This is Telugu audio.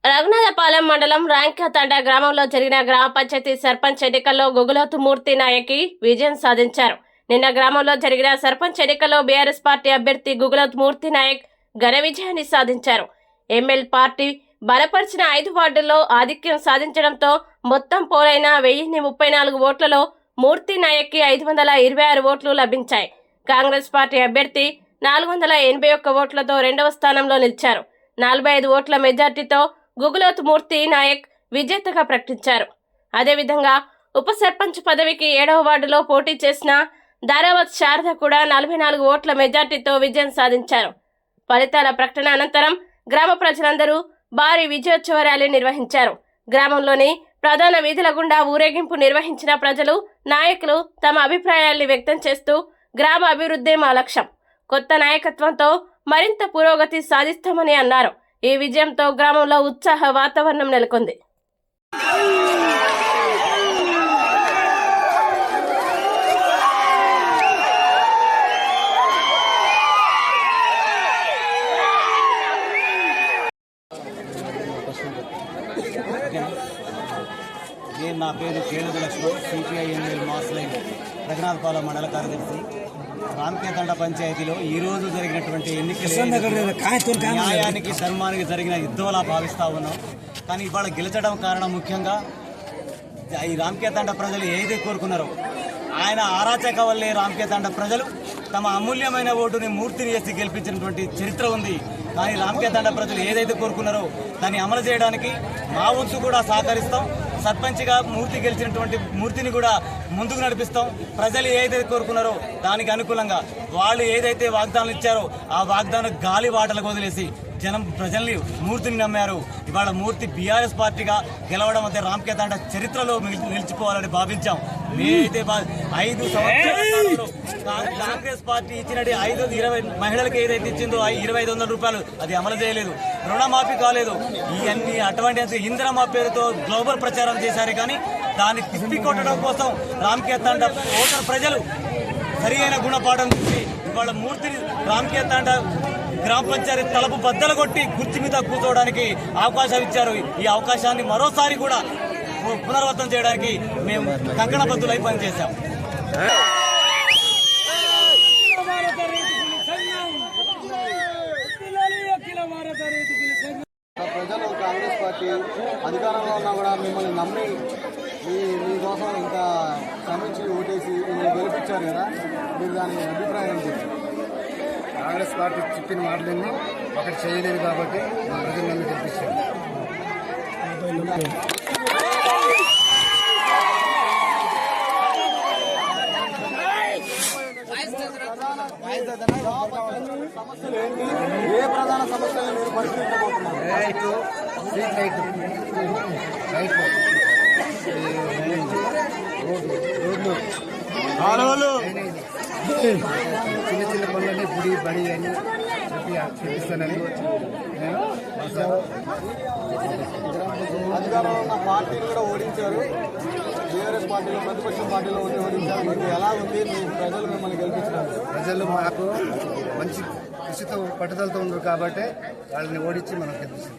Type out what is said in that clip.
రఘునాథపాలెం మండలం రాంకతండ గ్రామంలో జరిగిన గ్రామ పంచాయతీ సర్పంచ్ ఎన్నికల్లో గుగులోతు మూర్తి నాయకి విజయం సాధించారు. నిన్న గ్రామంలో జరిగిన సర్పంచ్ ఎన్నికల్లో బీఆర్ఎస్ పార్టీ అభ్యర్థి గుగులోతు మూర్తి నాయక్ ఘన విజయాన్ని సాధించారు. ఎమ్మెల్ పార్టీ బలపరిచిన 5 వార్డుల్లో ఆధిక్యం సాధించడంతో మొత్తం పోలైన 1034 ఓట్లలో మూర్తి నాయక్కి 526 ఓట్లు లభించాయి. కాంగ్రెస్ పార్టీ అభ్యర్థి 481 ఓట్లతో రెండవ స్థానంలో నిలిచారు. 45 ఓట్ల మెజార్టీతో గుగులోతు మూర్తి నాయక్ విజేతగా ప్రకటించారు. అదేవిధంగా ఉప సర్పంచ్ పదవికి 7వ వార్డులో పోటీ చేసిన దారావత్ శారద కూడా 44 ఓట్ల మెజార్టీతో విజయం సాధించారు. ఫలితాల ప్రకటన అనంతరం గ్రామ ప్రజలందరూ భారీ విజయోత్సవ ర్యాలీ నిర్వహించారు. గ్రామంలోని ప్రధాన వీధుల గుండా ఊరేగింపు నిర్వహించిన ప్రజలు, నాయకులు తమ అభిప్రాయాల్ని వ్యక్తం చేస్తూ గ్రామ అభివృద్ధి మా లక్ష్యం, కొత్త నాయకత్వంతో మరింత పురోగతి సాధిస్తామని అన్నారు. ఈ విజయంతో గ్రామంలో ఉత్సాహ వాతావరణం నెలకొంది. నా పేరు Kelugu Lakshman, CPI MLA mass line Raghunathapalem మండల కార్యదర్శి. రాంకేతండ పంచాయతీలో ఈరోజు జరిగినటువంటి ఎన్నికలు న్యాయానికి ధర్మానికి జరిగిన యుద్ధంలా భావిస్తూ ఉన్నాం. కానీ ఇవాళ గెలిచడం కారణం ముఖ్యంగా ఈ రాంకేతండ ప్రజలు ఏదైతే కోరుకున్నారో ఆయన ఆరాచక వల్లే రాంకేతండ ప్రజలు తమ అమూల్యమైన ఓటుని మూర్తిని చేసి గెలిపించినటువంటి చరిత్ర ఉంది. కానీ రాంకేతండ ప్రజలు ఏదైతే కోరుకున్నారో దాన్ని అమలు చేయడానికి మా వంతు కూడా సహకరిస్తాం. సర్పంచ్గా మూర్తి గెలిచినటువంటి మూర్తిని కూడా ముందుకు నడిపిస్తాం. ప్రజలు ఏదైతే కోరుకున్నారో దానికి అనుకూలంగా వాళ్ళు ఏదైతే వాగ్దానాలు ఇచ్చారో ఆ వాగ్దానం గాలి వాటలకు వదిలేసి ప్రజల్ని మూర్తిని నమ్మారు. ఇవాళ మూర్తి బీఆర్ఎస్ పార్టీగా గెలవడం అంటే రాంకేతండ చరిత్రలో నిలిచిపోవాలని భావించాం. మేమైతే 5 సంవత్సరాలు కాంగ్రెస్ పార్టీ ఇచ్చినట్టు 20 మహిళలకు ఏదైతే ఇచ్చిందో 2500 రూపాయలు అది అమలు చేయలేదు, రుణమాఫీ కాలేదు. ఇవన్నీ అటువంటి ఇందిరమ్మ పేరుతో గ్లోబల్ ప్రచారం చేశారు. కానీ దాన్ని తిప్పి కొట్టడం కోసం రాంకేతండ ఓటర్ ప్రజలు సరి అయిన గుణపాఠం చూసి ఇవాళ మూర్తిని రాంకేతండ గ్రామ పంచాయతీ తలుపు బద్దలు కొట్టి కుర్చీ మీద కూర్చోవడానికి అవకాశం ఇచ్చారు. ఈ అవకాశాన్ని మరోసారి కూడా పునరావృతం చేయడానికి మేము కంకణబద్దులై పనిచేశాం. ప్రజలు కాంగ్రెస్ పార్టీ అధికారంలో ఉన్నా కూడా మిమ్మల్ని నమ్మి మీకోసం ఇంత శ్రమించి ఓటేసి మిమ్మల్ని గెలిపించారు కదా, మీరు దాని అభిప్రాయం ఏంటి? కాంగ్రెస్ పార్టీ చెప్పిన మాటలన్నీ ఒకటి చేయలేదు కాబట్టి మా ప్రజలు నన్ను గెలిపించారు. ఏ ప్రధాన సమస్యలు మీరు పరిశీలించబోతున్నారు? రోడ్లు, చిన్న చిన్న పనులన్నీ గుడి బడి అని చెప్పి చూపిస్తానని అధికారంలో ఉన్న పార్టీలు కూడా ఓడించారు. బీఆర్ఎస్ పార్టీలో ప్రతిపక్ష పార్టీలో ఓడించారు. మీకు ఎలా ఉంది? మీ ప్రజలు మిమ్మల్ని గెలిపించారు. ప్రజలు మాకు మంచి కృషితో పట్టుదలతో ఉన్నారు కాబట్టి వాళ్ళని ఓడించి మనం గెలిపిస్తాం.